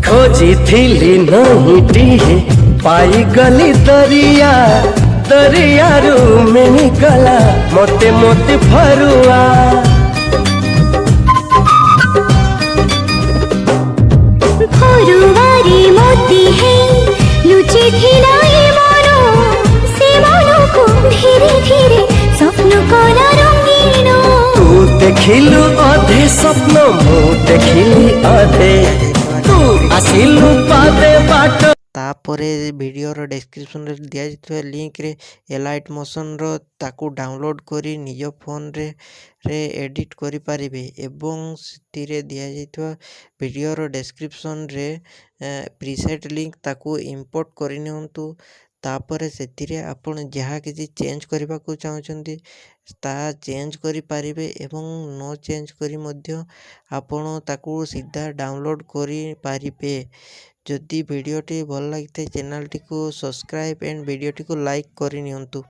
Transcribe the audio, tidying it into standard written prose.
खोजिथिली नहींटिहे पाई गली दरिया दरियारू मिनिगला मोते मोते फरुआ फरुआरे मोती है लुचि थिला ए मनो से मनो को धीरे धीरे स्वप्न कला रंगीन तू देखिलु अधे स्वप्न मु देखिली अधे तू आसिलु पादे बाट तापरे वीडियोर डिस्क्रिप्शन रे दिया जाइଥିବା लिंक रे एलाइट मोशन रो ताकू डाउनलोड करी निज फोन रे एडिट करि पारिबे एवं सितिरे दिया जाइଥିବା वीडियोर डिस्क्रिप्शन रे प्रीसेट लिंक ताकू इंपोर्ट करि नियंतु तापरे सेतिरे आपण जहाँ किसी चेंज करबा को चाहछंती ता चेंज करि पारिबे एवं नो चेंज करी मध्य आपण ताकू सीधा डाउनलोड करि पारिबे। जदि वीडियोटी भल लगी चैनल टी को सब्सक्राइब एंड वीडियोटी को लाइक करि नियंतु।